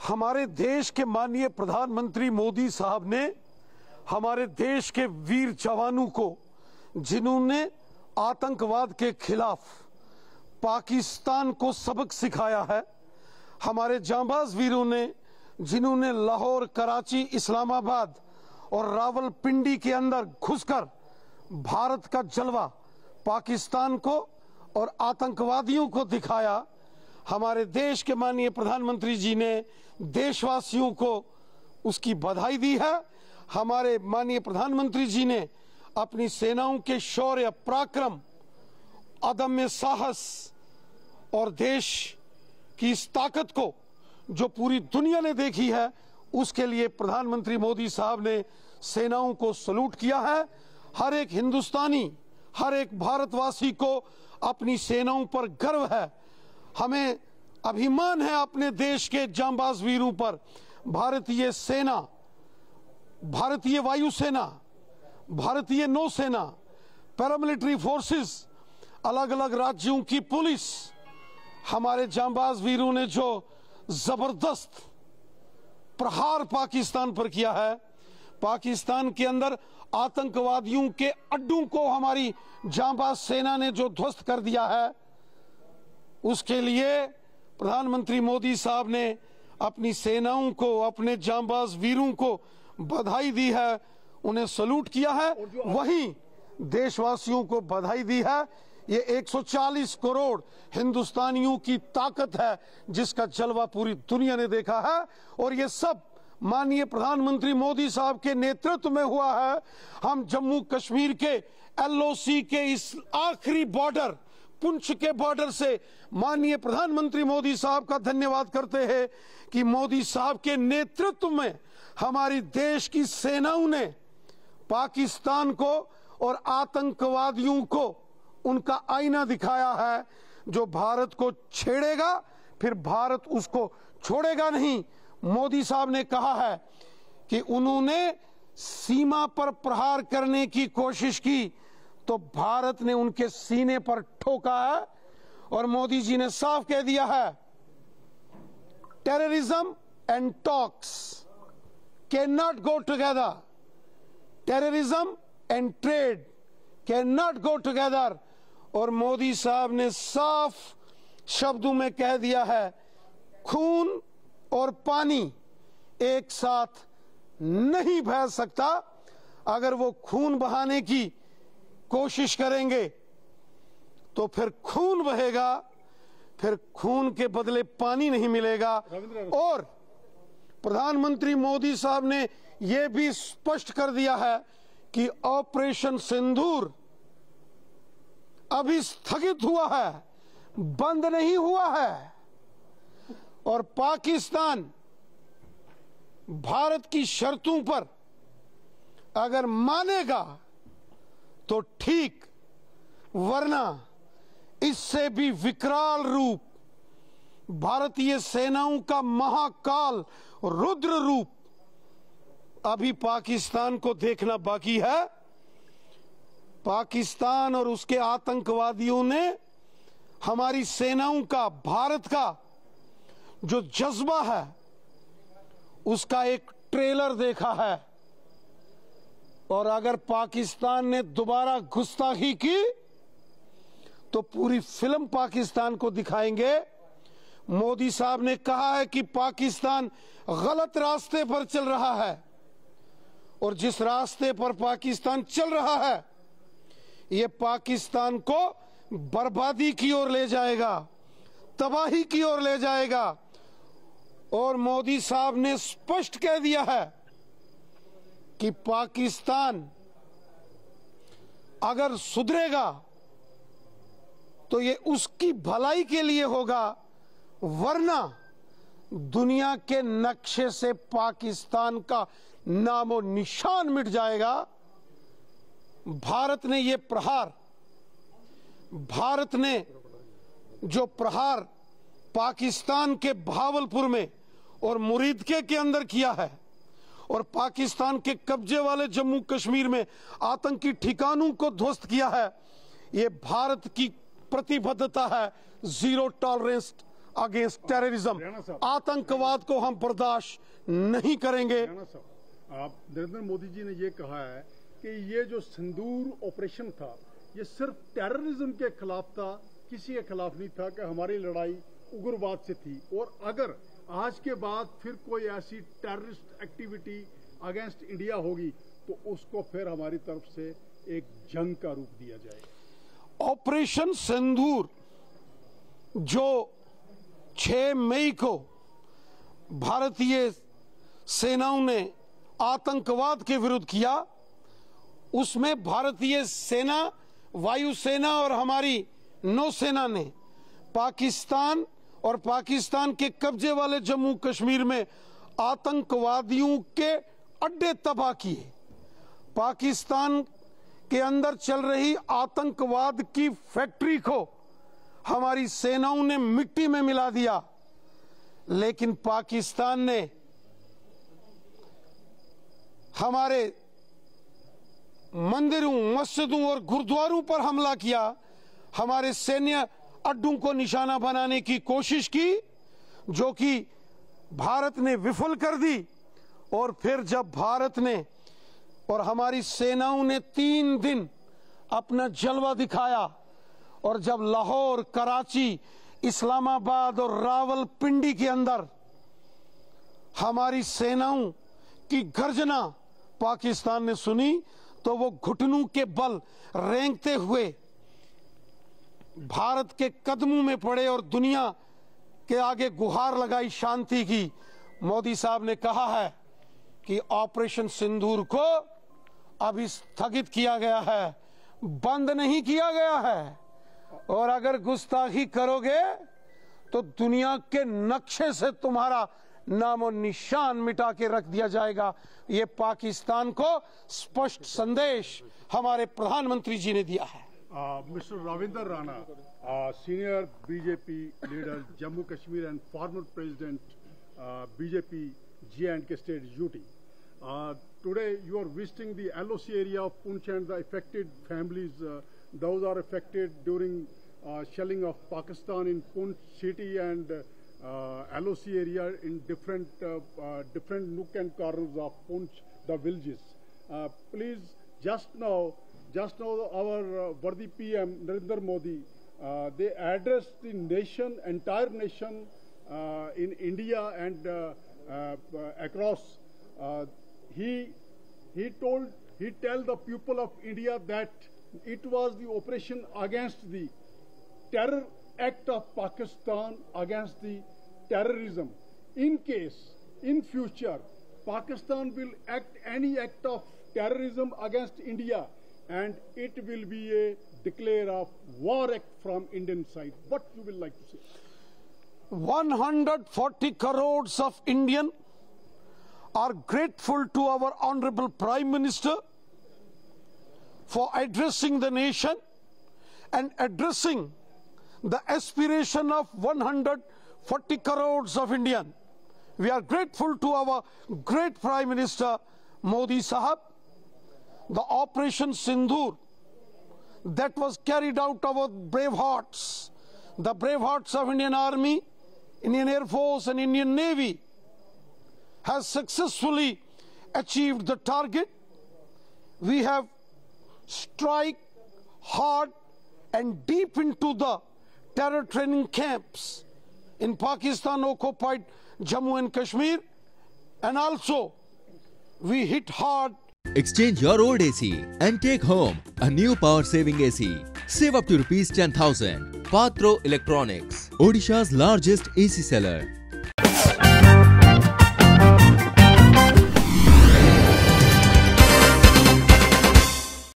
हमारे देश के माननीय प्रधानमंत्री मोदी साहब ने हमारे देश के वीर जवानों को, जिन्होंने आतंकवाद के खिलाफ पाकिस्तान को सबक सिखाया है, हमारे जांबाज वीरों ने जिन्होंने लाहौर, कराची, इस्लामाबाद और रावलपिंडी के अंदर घुसकर भारत का जलवा पाकिस्तान को और आतंकवादियों को दिखाया, हमारे देश के माननीय प्रधानमंत्री जी ने देशवासियों को उसकी बधाई दी है। हमारे माननीय प्रधानमंत्री जी ने अपनी सेनाओं के शौर्य, पराक्रम, अदम्य साहस और देश की इस ताकत को जो पूरी दुनिया ने देखी है, उसके लिए प्रधानमंत्री मोदी साहब ने सेनाओं को सलूट किया है। हर एक हिंदुस्तानी, हर एक भारतवासी को अपनी सेनाओं पर गर्व है। हमें अभिमान है अपने देश के जांबाज वीरों पर। भारतीय सेना, भारतीय वायुसेना, भारतीय नौसेना, पैरामिलिट्री फोर्सेस, अलग अलग राज्यों की पुलिस, हमारे जांबाज वीरों ने जो जबरदस्त प्रहार पाकिस्तान पर किया है, पाकिस्तान के अंदर आतंकवादियों के अड्डों को हमारी जांबाज सेना ने जो ध्वस्त कर दिया है, उसके लिए प्रधानमंत्री मोदी साहब ने अपनी सेनाओं को, अपने जांबाज वीरों को बधाई दी है, उन्हें सलूट किया है। वहीं देशवासियों को बधाई दी है। ये 140 करोड़ हिंदुस्तानियों की ताकत है जिसका जलवा पूरी दुनिया ने देखा है, और ये सब माननीय प्रधानमंत्री मोदी साहब के नेतृत्व में हुआ है। हम जम्मू कश्मीर के LOC के इस आखिरी बॉर्डर, पुंछ के बॉर्डर से माननीय प्रधानमंत्री मोदी साहब का धन्यवाद करते हैं कि मोदी साहब के नेतृत्व में हमारी देश की सेनाओं ने पाकिस्तान को और आतंकवादियों को उनका आईना दिखाया है। जो भारत को छेड़ेगा फिर भारत उसको छोड़ेगा नहीं। मोदी साहब ने कहा है कि उन्होंने सीमा पर प्रहार करने की कोशिश की तो भारत ने उनके सीने पर ठोका है, और मोदी जी ने साफ कह दिया है, terrorism and talks can not go together, terrorism and trade can not go together. और मोदी साहब ने साफ शब्दों में कह दिया है, खून और पानी एक साथ नहीं बह सकता। अगर वो खून बहाने की कोशिश करेंगे तो फिर खून बहेगा, फिर खून के बदले पानी नहीं मिलेगा। और प्रधानमंत्री मोदी साहब ने यह भी स्पष्ट कर दिया है कि ऑपरेशन सिंदूर अभी स्थगित हुआ है, बंद नहीं हुआ है, और पाकिस्तान भारत की शर्तों पर अगर मानेगा तो ठीक, वरना इससे भी विकराल रूप, भारतीय सेनाओं का महाकाल रुद्र रूप अभी पाकिस्तान को देखना बाकी है। पाकिस्तान और उसके आतंकवादियों ने हमारी सेनाओं का, भारत का जो जज्बा है, उसका एक ट्रेलर देखा है, और अगर पाकिस्तान ने दोबारा गुस्ताखी की तो पूरी फिल्म पाकिस्तान को दिखाएंगे। मोदी साहब ने कहा है कि पाकिस्तान गलत रास्ते पर चल रहा है, और जिस रास्ते पर पाकिस्तान चल रहा है ये पाकिस्तान को बर्बादी की ओर ले जाएगा, तबाही की ओर ले जाएगा। और मोदी साहब ने स्पष्ट कह दिया है कि पाकिस्तान अगर सुधरेगा तो ये उसकी भलाई के लिए होगा, वरना दुनिया के नक्शे से पाकिस्तान का नामो निशान मिट जाएगा। भारत ने ये प्रहार, भारत ने जो प्रहार पाकिस्तान के भावलपुर में और मुरीदके के अंदर किया है, और पाकिस्तान के कब्जे वाले जम्मू कश्मीर में आतंकी ठिकानों को ध्वस्त किया है, ये भारत की प्रतिबद्धता है जीरो टॉलरेंस अगेंस्ट टेररिज्म, आतंकवाद को हम बर्दाश्त नहीं करेंगे। आप नरेंद्र मोदी जी ने ये कहा है कि ये जो सिंदूर ऑपरेशन था ये सिर्फ टेररिज्म के खिलाफ था, किसी के खिलाफ नहीं था, कि हमारी लड़ाई उग्रवाद से थी, और अगर आज के बाद फिर कोई ऐसी टेररिस्ट एक्टिविटी अगेंस्ट इंडिया होगी तो उसको फिर हमारी तरफ से एक जंग का रूप दिया जाएगा। ऑपरेशन सिंदूर जो 6 मई को भारतीय सेनाओं ने आतंकवाद के विरुद्ध किया, उसमें भारतीय सेना, वायुसेना और हमारी नौसेना ने पाकिस्तान और पाकिस्तान के कब्जे वाले जम्मू कश्मीर में आतंकवादियों के अड्डे तबाह किए। पाकिस्तान के अंदर चल रही आतंकवाद की फैक्ट्री को हमारी सेनाओं ने मिट्टी में मिला दिया, लेकिन पाकिस्तान ने हमारे मंदिरों, मस्जिदों और गुरुद्वारों पर हमला किया, हमारे सैन्य अड्डों को निशाना बनाने की कोशिश की, जो कि भारत ने विफल कर दी। और फिर जब भारत ने और हमारी सेनाओं ने 3 दिन अपना जलवा दिखाया, और जब लाहौर, कराची, इस्लामाबाद और रावलपिंडी के अंदर हमारी सेनाओं की गर्जना पाकिस्तान ने सुनी, तो वो घुटनों के बल रेंगते हुए भारत के कदमों में पड़े और दुनिया के आगे गुहार लगाई शांति की। मोदी साहब ने कहा है कि ऑपरेशन सिंदूर को अभी स्थगित किया गया है, बंद नहीं किया गया है, और अगर गुस्ताखी करोगे तो दुनिया के नक्शे से तुम्हारा नामो निशान मिटा के रख दिया जाएगा। ये पाकिस्तान को स्पष्ट संदेश हमारे प्रधानमंत्री जी ने दिया है। Mr. Ravinder Rana, senior BJP leader, Jammu Kashmir, and former president, BJP J&K State UT. Today you are visiting the LOC area of Poonch and the affected families. Those are affected during shelling of Pakistan in Poonch city and LOC area in different nook and corners of Poonch, the villages. Please, just now our worthy PM Narendra Modi, they addressed the nation, entire nation in India and across. He tell the people of India that it was the operation against the terror act of Pakistan against the terrorism. In case, in future, Pakistan will act any act of terrorism against India, and it will be a declare of war act from Indian side. What you will like to say? 140 crores of Indian are grateful to our Honorable Prime Minister for addressing the nation and addressing the aspiration of 140 crores of Indian. We are grateful to our great Prime Minister Modi Sahab. The Operation Sindoor that was carried out our brave hearts, the brave hearts of Indian Army, Indian Air Force and Indian Navy, has successfully achieved the target. We have strike hard and deep into the terror training camps in Pakistan occupied Jammu and Kashmir, and also we hit hard. Exchange your old AC and take home a new power saving AC. Save up to ₹10,000. Patro Electronics, Odisha's largest AC seller.